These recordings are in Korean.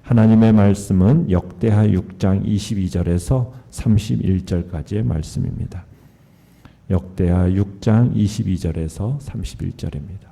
하나님의 말씀은 역대하 6장 22절에서 31절까지의 말씀입니다. 역대하 6장 22절에서 31절입니다.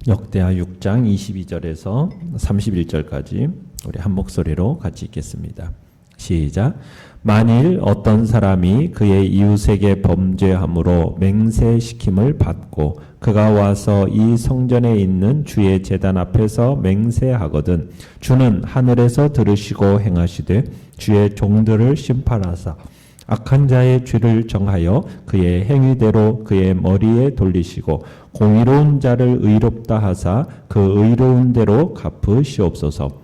역대하 6장 22절에서 31절까지 우리 한 목소리로 같이 읽겠습니다. 시작. 만일 어떤 사람이 그의 이웃에게 범죄함으로 맹세시킴을 받고 그가 와서 이 성전에 있는 주의 제단 앞에서 맹세하거든 주는 하늘에서 들으시고 행하시되 주의 종들을 심판하사 악한 자의 죄를 정하여 그의 행위대로 그의 머리에 돌리시고 공의로운 자를 의롭다 하사 그 의로운 대로 갚으시옵소서.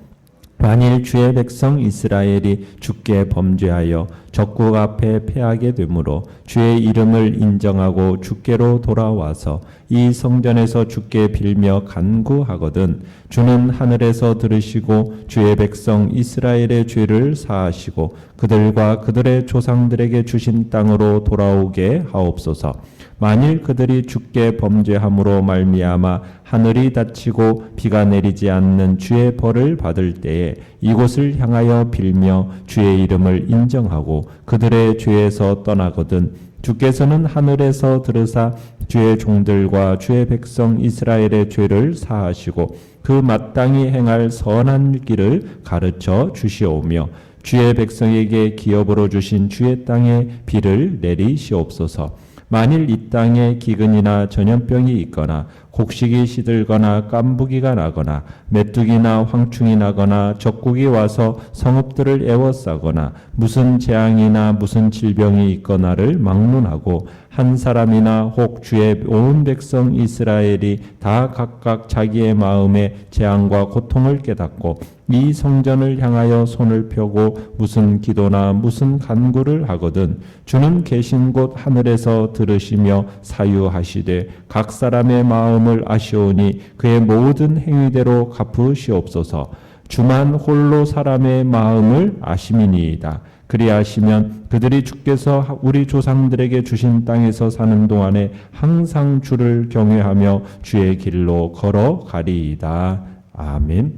만일 주의 백성 이스라엘이 주께 범죄하여 적국 앞에 패하게 되므로 주의 이름을 인정하고 주께로 돌아와서 이 성전에서 주께 빌며 간구하거든 주는 하늘에서 들으시고 주의 백성 이스라엘의 죄를 사하시고 그들과 그들의 조상들에게 주신 땅으로 돌아오게 하옵소서. 만일 그들이 주께 범죄함으로 말미암아 하늘이 닫히고 비가 내리지 않는 주의 벌을 받을 때에 이곳을 향하여 빌며 주의 이름을 인정하고 그들의 죄에서 떠나거든 주께서는 하늘에서 들으사 주의 종들과 주의 백성 이스라엘의 죄를 사하시고 그 마땅히 행할 선한 길을 가르쳐 주시오며 주의 백성에게 기업으로 주신 주의 땅에 비를 내리시옵소서. 만일 이 땅에 기근이나 전염병이 있거나 곡식이 시들거나 깐부기가 나거나 메뚜기나 황충이 나거나 적국이 와서 성읍들을 에워싸거나 무슨 재앙이나 무슨 질병이 있거나를 막론하고 한 사람이나 혹 주의 온 백성 이스라엘이 다 각각 자기의 마음에 재앙과 고통을 깨닫고 이 성전을 향하여 손을 펴고 무슨 기도나 무슨 간구를 하거든 주는 계신 곳 하늘에서 들으시며 사유하시되 각 사람의 마음을 아시오니 그의 모든 행위대로 갚으시옵소서. 주만 홀로 사람의 마음을 아심이니이다. 그리하시면 그들이 주께서 우리 조상들에게 주신 땅에서 사는 동안에 항상 주를 경외하며 주의 길로 걸어가리이다. 아멘.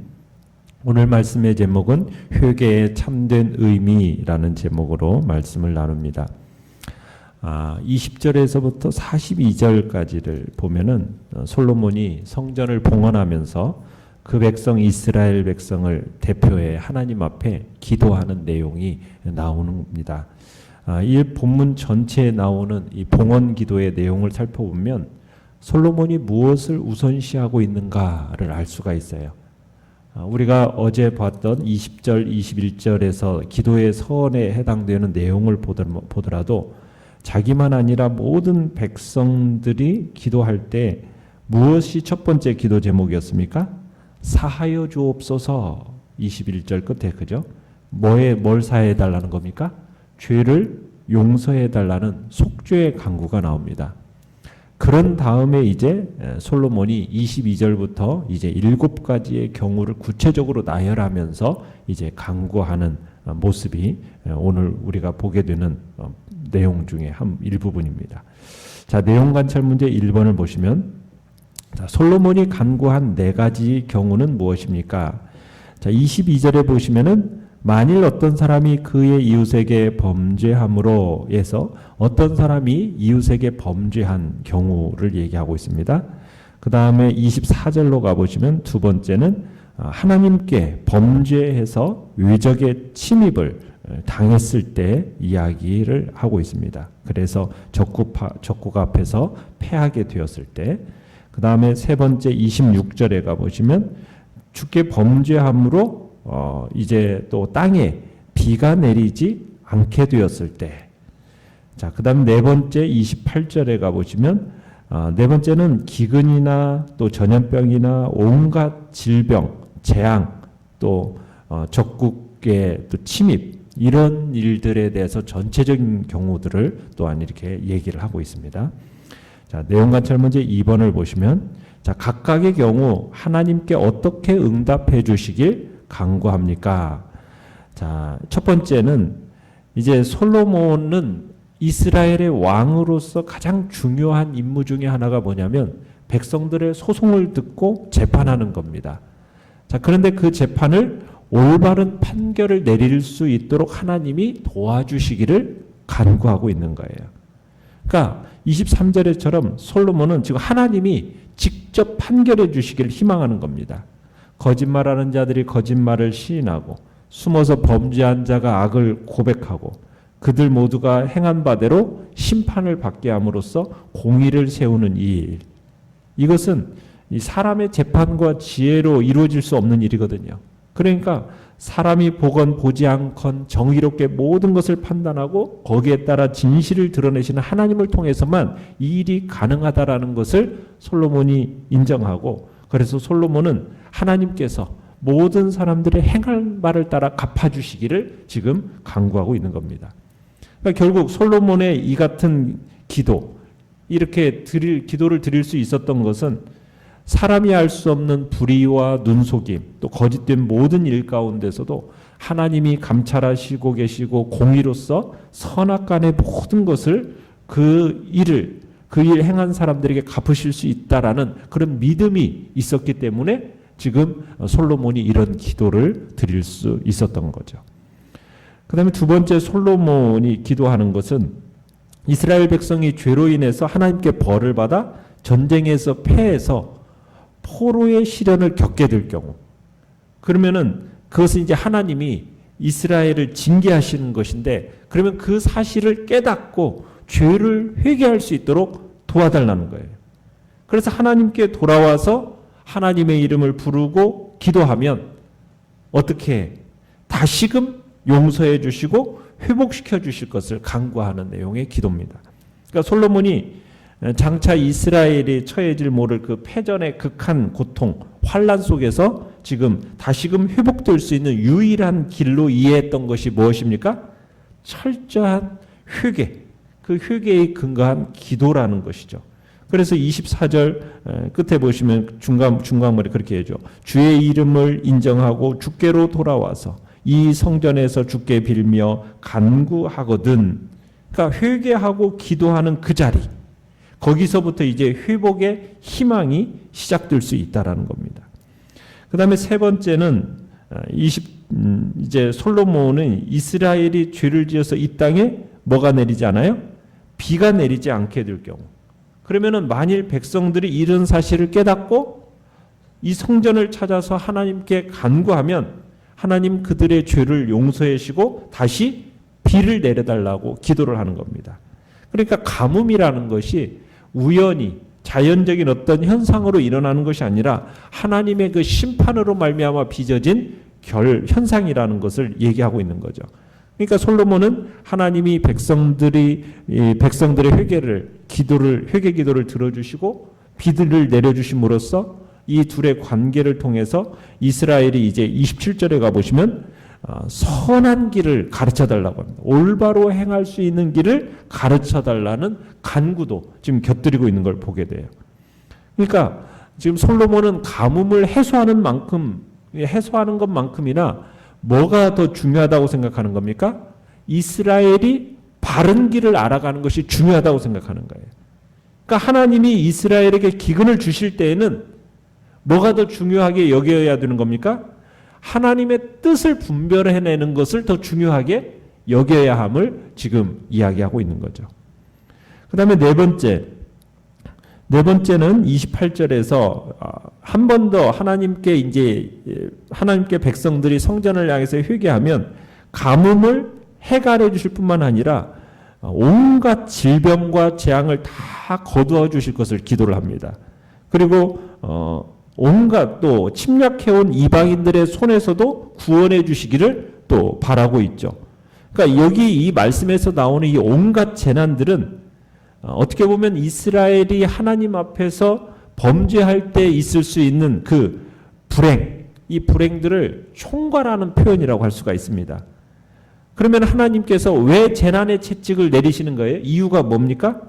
오늘 말씀의 제목은 회개의 참된 의미라는 제목으로 말씀을 나눕니다. 20절에서부터 42절까지를 보면은 솔로몬이 성전을 봉헌하면서 그 백성 이스라엘 백성을 대표해 하나님 앞에 기도하는 내용이 나오는 겁니다. 이 본문 전체에 나오는 이 봉헌 기도의 내용을 살펴보면 솔로몬이 무엇을 우선시하고 있는가를 알 수가 있어요. 우리가 어제 봤던 20절, 21절에서 기도의 서원에 해당되는 내용을 보더라도 자기만 아니라 모든 백성들이 기도할 때 무엇이 첫 번째 기도 제목이었습니까? 사하여 주옵소서. 21절 끝에 그죠? 뭘 사해 달라는 겁니까? 죄를 용서해 달라는 속죄의 간구가 나옵니다. 그런 다음에 이제 솔로몬이 22절부터 이제 7가지의 경우를 구체적으로 나열하면서 이제 간구하는 모습이 오늘 우리가 보게 되는 내용 중에 한 일부분입니다. 자, 내용 관찰 문제 1번을 보시면 자, 솔로몬이 간구한 4가지 경우는 무엇입니까? 자, 22절에 보시면은 만일 어떤 사람이 그의 이웃에게 범죄함으로 해서 어떤 사람이 이웃에게 범죄한 경우를 얘기하고 있습니다. 그 다음에 24절로 가보시면 두 번째는 하나님께 범죄해서 외적의 침입을 당했을 때 이야기를 하고 있습니다. 그래서 적국 앞에서 패하게 되었을 때, 그 다음에 세 번째 26절에 가보시면 주께 범죄함으로 이제 또 땅에 비가 내리지 않게 되었을 때, 자, 그 다음 네 번째 28절에 가보시면 네 번째는 기근이나 또 전염병이나 온갖 질병, 재앙, 또 적국의 또 침입, 이런 일들에 대해서 전체적인 경우들을 또한 이렇게 얘기를 하고 있습니다. 자, 내용 관찰 문제 2번을 보시면 자, 각각의 경우 하나님께 어떻게 응답해 주시길 간구합니까? 자, 첫 번째는 이제 솔로몬은 이스라엘의 왕으로서 가장 중요한 임무 중에 하나가 뭐냐면 백성들의 소송을 듣고 재판하는 겁니다. 자, 그런데 그 재판을 올바른 판결을 내릴 수 있도록 하나님이 도와주시기를 간구하고 있는 거예요. 그러니까 23절에처럼 솔로몬은 지금 하나님이 직접 판결해 주시기를 희망하는 겁니다. 거짓말하는 자들이 거짓말을 시인하고 숨어서 범죄한 자가 악을 고백하고 그들 모두가 행한 바대로 심판을 받게 함으로써 공의를 세우는 이 일. 이것은 이 사람의 재판과 지혜로 이루어질 수 없는 일이거든요. 그러니까 사람이 보건 보지 않건 정의롭게 모든 것을 판단하고 거기에 따라 진실을 드러내시는 하나님을 통해서만 이 일이 가능하다라는 것을 솔로몬이 인정하고, 그래서 솔로몬은 하나님께서 모든 사람들의 행할 바를 따라 갚아주시기를 지금 간구하고 있는 겁니다. 그러니까 결국 솔로몬의 이 같은 기도, 이렇게 기도를 드릴 수 있었던 것은 사람이 알 수 없는 불의와 눈속임, 또 거짓된 모든 일 가운데서도 하나님이 감찰하시고 계시고 공의로서 선악간의 모든 것을 그 일 행한 사람들에게 갚으실 수 있다라는 그런 믿음이 있었기 때문에 지금 솔로몬이 이런 기도를 드릴 수 있었던 거죠. 그 다음에 두 번째 솔로몬이 기도하는 것은 이스라엘 백성이 죄로 인해서 하나님께 벌을 받아 전쟁에서 패해서 포로의 시련을 겪게 될 경우, 그러면은 그것은 이제 하나님이 이스라엘을 징계하시는 것인데, 그러면 그 사실을 깨닫고 죄를 회개할 수 있도록 도와달라는 거예요. 그래서 하나님께 돌아와서 하나님의 이름을 부르고 기도하면 어떻게 다시금 용서해 주시고 회복시켜 주실 것을 간구하는 내용의 기도입니다. 그러니까 솔로몬이 장차 이스라엘이 처해질 모를 그 패전의 극한 고통, 환란 속에서 지금 다시금 회복될 수 있는 유일한 길로 이해했던 것이 무엇입니까? 철저한 회개, 그 회개에 근거한 기도라는 것이죠. 그래서 24절 끝에 보시면 중간말에 그렇게 해줘. 주의 이름을 인정하고 주께로 돌아와서 이 성전에서 주께 빌며 간구하거든. 그러니까 회개하고 기도하는 그 자리, 거기서부터 이제 회복의 희망이 시작될 수 있다라는 겁니다. 그 다음에 세 번째는 이제 솔로몬은 이스라엘이 죄를 지어서 이 땅에 뭐가 내리지 않아요? 비가 내리지 않게 될 경우, 그러면은 만일 백성들이 이런 사실을 깨닫고 이 성전을 찾아서 하나님께 간구하면 하나님 그들의 죄를 용서해 주시고 다시 비를 내려달라고 기도를 하는 겁니다. 그러니까 가뭄이라는 것이 우연히 자연적인 어떤 현상으로 일어나는 것이 아니라 하나님의 그 심판으로 말미암아 빚어진 현상이라는 것을 얘기하고 있는 거죠. 그러니까 솔로몬은 하나님이 백성들의 회개 기도를 들어주시고 비들을 내려주심으로써 이 둘의 관계를 통해서 이스라엘이 이제 27절에 가보시면 선한 길을 가르쳐달라고 합니다. 올바로 행할 수 있는 길을 가르쳐달라는 간구도 지금 곁들이고 있는 걸 보게 돼요. 그러니까 지금 솔로몬은 가뭄을 해소하는 것만큼이나 뭐가 더 중요하다고 생각하는 겁니까? 이스라엘이 바른 길을 알아가는 것이 중요하다고 생각하는 거예요. 그러니까 하나님이 이스라엘에게 기근을 주실 때에는 뭐가 더 중요하게 여겨야 되는 겁니까? 하나님의 뜻을 분별해내는 것을 더 중요하게 여겨야 함을 지금 이야기하고 있는 거죠. 그 다음에 네 번째는 28절에서 한 번 더 하나님께 백성들이 성전을 향해서 회개하면 가뭄을 해갈해 주실 뿐만 아니라 온갖 질병과 재앙을 다 거두어 주실 것을 기도를 합니다. 그리고 온갖 또 침략해온 이방인들의 손에서도 구원해 주시기를 또 바라고 있죠. 그러니까 여기 이 말씀에서 나오는 이 온갖 재난들은 어떻게 보면 이스라엘이 하나님 앞에서 범죄할 때 있을 수 있는 그 이 불행들을 총괄하는 표현이라고 할 수가 있습니다. 그러면 하나님께서 왜 재난의 채찍을 내리시는 거예요? 이유가 뭡니까?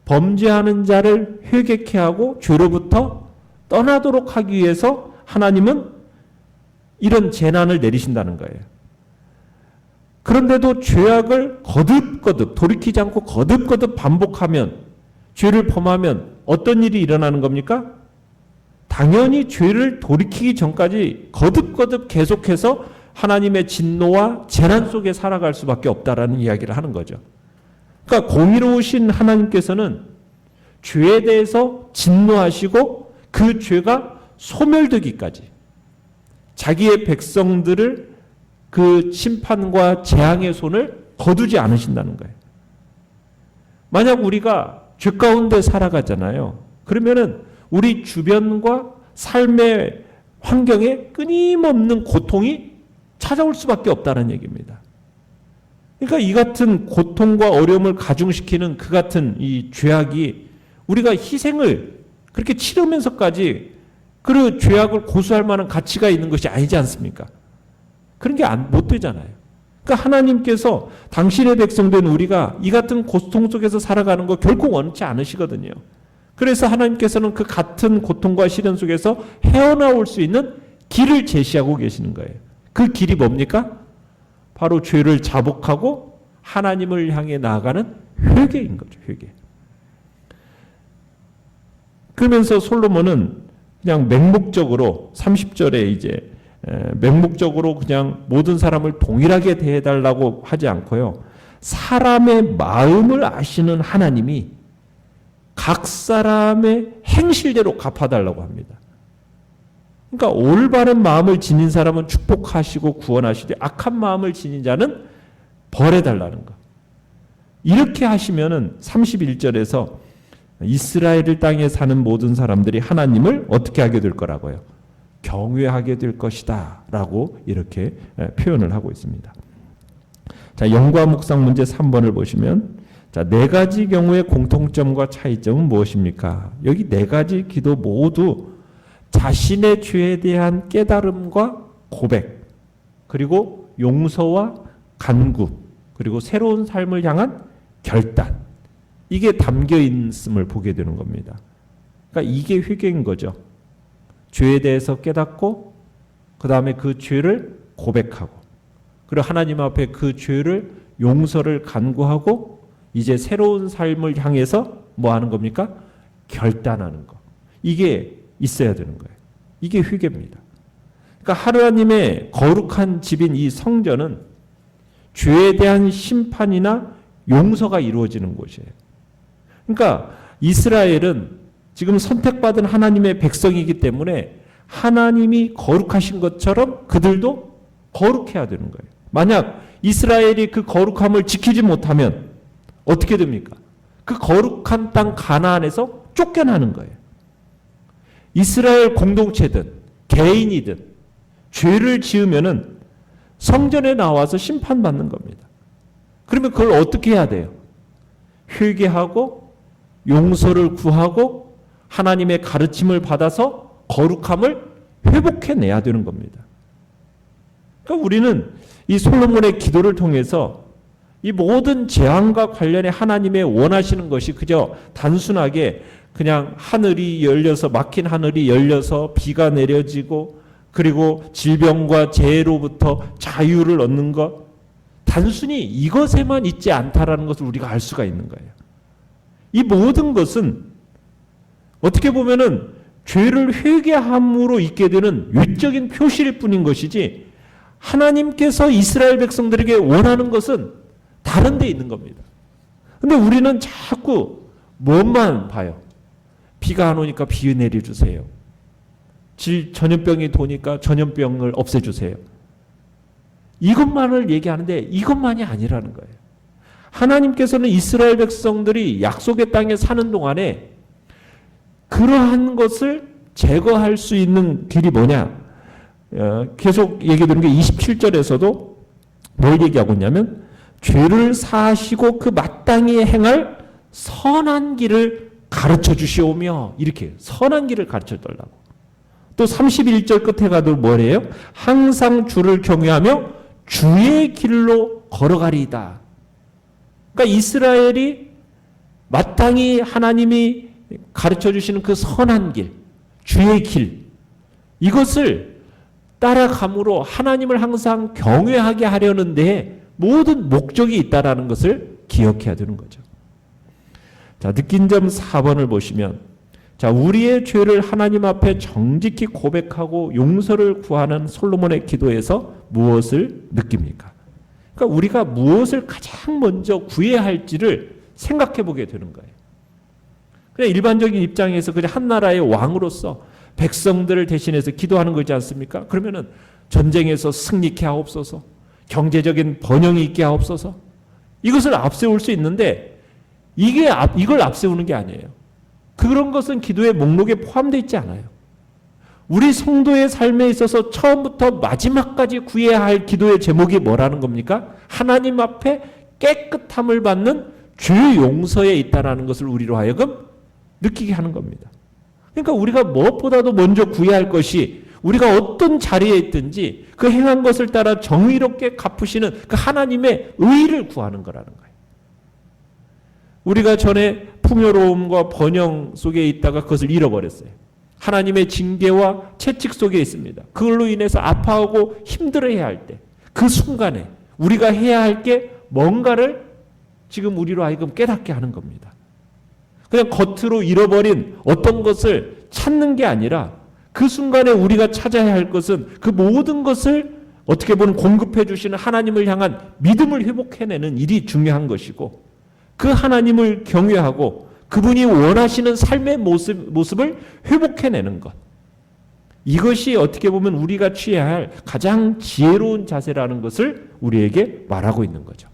범죄하는 자를 회개케 하고 죄로부터 떠나도록 하기 위해서 하나님은 이런 재난을 내리신다는 거예요. 그런데도 죄악을 거듭거듭 돌이키지 않고 거듭거듭 반복하면, 죄를 범하면 어떤 일이 일어나는 겁니까? 당연히 죄를 돌이키기 전까지 거듭거듭 계속해서 하나님의 진노와 재난 속에 살아갈 수밖에 없다라는 이야기를 하는 거죠. 그러니까 공의로우신 하나님께서는 죄에 대해서 진노하시고 그 죄가 소멸되기까지 자기의 백성들을 그 심판과 재앙의 손을 거두지 않으신다는 거예요. 만약 우리가 죄 가운데 살아가잖아요. 그러면은 우리 주변과 삶의 환경에 끊임없는 고통이 찾아올 수밖에 없다는 얘기입니다. 그러니까 이 같은 고통과 어려움을 가중시키는 그 같은 이 죄악이 우리가 희생을 그렇게 치르면서까지 그 죄악을 고수할 만한 가치가 있는 것이 아니지 않습니까? 그런 게 못 되잖아요. 그러니까 하나님께서 당신의 백성된 우리가 이 같은 고통 속에서 살아가는 거 결코 원치 않으시거든요. 그래서 하나님께서는 그 같은 고통과 시련 속에서 헤어나올 수 있는 길을 제시하고 계시는 거예요. 그 길이 뭡니까? 바로 죄를 자복하고 하나님을 향해 나아가는 회개인 거죠. 회개. 그러면서 솔로몬은 그냥 맹목적으로 30절에 이제 맹목적으로 그냥 모든 사람을 동일하게 대해달라고 하지 않고요. 사람의 마음을 아시는 하나님이 각 사람의 행실대로 갚아달라고 합니다. 그러니까 올바른 마음을 지닌 사람은 축복하시고 구원하시되 악한 마음을 지닌 자는 벌해달라는 것. 이렇게 하시면은 31절에서 이스라엘 땅에 사는 모든 사람들이 하나님을 어떻게 하게 될 거라고요? 경외하게 될 것이다 라고 이렇게 표현을 하고 있습니다. 자, 영과 묵상 문제 3번을 보시면 자, 네 가지 경우의 공통점과 차이점은 무엇입니까? 여기 네 가지 기도 모두 자신의 죄에 대한 깨달음과 고백, 그리고 용서와 간구, 그리고 새로운 삶을 향한 결단, 이게 담겨 있음을 보게 되는 겁니다. 그러니까 이게 회개인 거죠. 죄에 대해서 깨닫고 그 다음에 그 죄를 고백하고 그리고 하나님 앞에 그 죄를 용서를 간구하고 이제 새로운 삶을 향해서 뭐 하는 겁니까? 결단하는 거. 이게 있어야 되는 거예요. 이게 회개입니다. 그러니까 하나님의 거룩한 집인 이 성전은 죄에 대한 심판이나 용서가 이루어지는 곳이에요. 그러니까 이스라엘은 지금 선택받은 하나님의 백성이기 때문에 하나님이 거룩하신 것처럼 그들도 거룩해야 되는 거예요. 만약 이스라엘이 그 거룩함을 지키지 못하면 어떻게 됩니까? 그 거룩한 땅 가나안에서 쫓겨나는 거예요. 이스라엘 공동체든 개인이든 죄를 지으면은 성전에 나와서 심판받는 겁니다. 그러면 그걸 어떻게 해야 돼요? 회개하고 용서를 구하고 하나님의 가르침을 받아서 거룩함을 회복해내야 되는 겁니다. 그러니까 우리는 이 솔로몬의 기도를 통해서 이 모든 재앙과 관련해 하나님의 원하시는 것이 그저 단순하게 그냥 하늘이 열려서 막힌 하늘이 열려서 비가 내려지고 그리고 질병과 재해로부터 자유를 얻는 것, 단순히 이것에만 있지 않다라는 것을 우리가 알 수가 있는 거예요. 이 모든 것은 어떻게 보면은 죄를 회개함으로 있게 되는 외적인 표시일 뿐인 것이지 하나님께서 이스라엘 백성들에게 원하는 것은 다른 데 있는 겁니다. 근데 우리는 자꾸 뭐만 봐요. 비가 안 오니까 비 내려주세요. 전염병이 도니까 전염병을 없애주세요. 이것만을 얘기하는데 이것만이 아니라는 거예요. 하나님께서는 이스라엘 백성들이 약속의 땅에 사는 동안에 그러한 것을 제거할 수 있는 길이 뭐냐? 계속 얘기 드는 게 27절에서도 뭘 얘기하고 있냐면 죄를 사하시고 그 마땅히 행할 선한 길을 가르쳐 주시오며 이렇게 선한 길을 가르쳐 달라고. 또 31절 끝에 가도 뭐래요? 항상 주를 경외하며 주의 길로 걸어가리이다. 그러니까 이스라엘이 마땅히 하나님이 가르쳐 주시는 그 선한 길, 주의 길, 이것을 따라감으로 하나님을 항상 경외하게 하려는데 모든 목적이 있다라는 것을 기억해야 되는 거죠. 자, 느낀 점 4번을 보시면, 자, 우리의 죄를 하나님 앞에 정직히 고백하고 용서를 구하는 솔로몬의 기도에서 무엇을 느낍니까? 그러니까 우리가 무엇을 가장 먼저 구해야 할지를 생각해 보게 되는 거예요. 그냥 일반적인 입장에서 그냥 한 나라의 왕으로서 백성들을 대신해서 기도하는 거지 않습니까? 그러면은 전쟁에서 승리케 하옵소서, 경제적인 번영이 있게 하옵소서, 이것을 앞세울 수 있는데 이걸 앞세우는 게 아니에요. 그런 것은 기도의 목록에 포함되어 있지 않아요. 우리 성도의 삶에 있어서 처음부터 마지막까지 구해야 할 기도의 제목이 뭐라는 겁니까? 하나님 앞에 깨끗함을 받는 죄 용서에 있다라는 것을 우리로 하여금 느끼게 하는 겁니다. 그러니까 우리가 무엇보다도 먼저 구해야 할 것이 우리가 어떤 자리에 있든지 그 행한 것을 따라 정의롭게 갚으시는 그 하나님의 의를 구하는 거라는 거예요. 우리가 전에 풍요로움과 번영 속에 있다가 그것을 잃어버렸어요. 하나님의 징계와 채찍 속에 있습니다. 그걸로 인해서 아파하고 힘들어해야 할 때, 그 순간에 우리가 해야 할 게 뭔가를 지금 우리로 하여금 깨닫게 하는 겁니다. 그냥 겉으로 잃어버린 어떤 것을 찾는 게 아니라 그 순간에 우리가 찾아야 할 것은 그 모든 것을 어떻게 보면 공급해 주시는 하나님을 향한 믿음을 회복해내는 일이 중요한 것이고, 그 하나님을 경외하고 그분이 원하시는 삶의 모습을 회복해내는 것, 이것이 어떻게 보면 우리가 취해야 할 가장 지혜로운 자세라는 것을 우리에게 말하고 있는 거죠.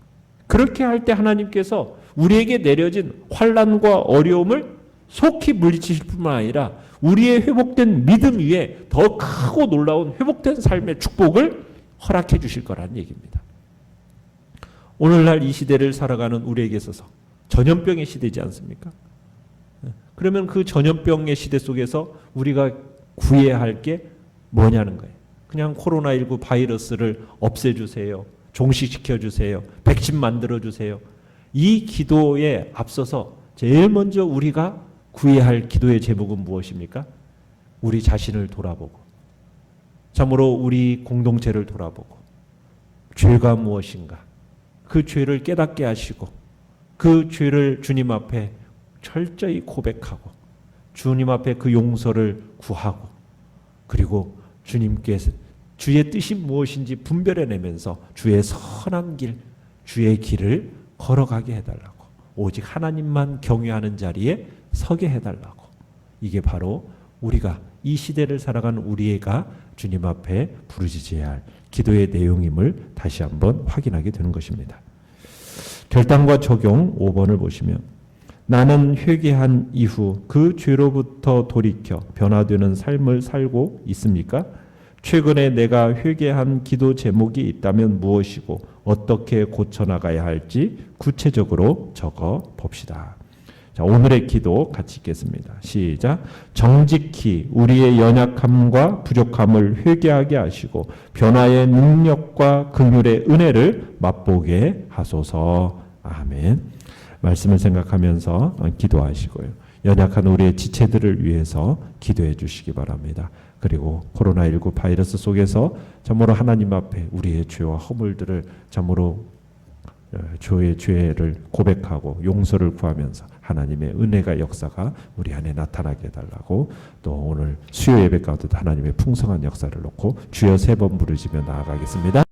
그렇게 할 때 하나님께서 우리에게 내려진 환난과 어려움을 속히 물리치실 뿐만 아니라 우리의 회복된 믿음 위에 더 크고 놀라운 회복된 삶의 축복을 허락해 주실 거라는 얘기입니다. 오늘날 이 시대를 살아가는 우리에게 있어서 전염병의 시대지 않습니까? 그러면 그 전염병의 시대 속에서 우리가 구해야 할 게 뭐냐는 거예요. 그냥 코로나19 바이러스를 없애주세요, 종식시켜주세요, 백신 만들어주세요. 이 기도에 앞서서 제일 먼저 우리가 구해야 할 기도의 제목은 무엇입니까? 우리 자신을 돌아보고, 참으로 우리 공동체를 돌아보고, 죄가 무엇인가, 그 죄를 깨닫게 하시고 그 죄를 주님 앞에 철저히 고백하고 주님 앞에 그 용서를 구하고, 그리고 주님께서 주의 뜻이 무엇인지 분별해내면서 주의 선한 길, 주의 길을 걸어가게 해달라고, 오직 하나님만 경외하는 자리에 서게 해달라고. 이게 바로 우리가 이 시대를 살아가는 우리가 주님 앞에 부르짖어야 할 기도의 내용임을 다시 한번 확인하게 되는 것입니다. 결단과 적용 5번을 보시면, 나는 회개한 이후 그 죄로부터 돌이켜 변화되는 삶을 살고 있습니까? 최근에 내가 회개한 기도 제목이 있다면 무엇이고 어떻게 고쳐나가야 할지 구체적으로 적어 봅시다. 자, 오늘의 기도 같이 읽겠습니다. 시작. 정직히 우리의 연약함과 부족함을 회개하게 하시고 변화의 능력과 긍휼의 은혜를 맛보게 하소서. 아멘. 말씀을 생각하면서 기도하시고요. 연약한 우리의 지체들을 위해서 기도해 주시기 바랍니다. 그리고 코로나19 바이러스 속에서 참으로 하나님 앞에 우리의 죄와 허물들을 참으로 주의 죄를 고백하고 용서를 구하면서 하나님의 은혜가 역사가 우리 안에 나타나게 해달라고, 또 오늘 수요 예배 가운데도 하나님의 풍성한 역사를 놓고 주여 3번 부르짖며 나아가겠습니다.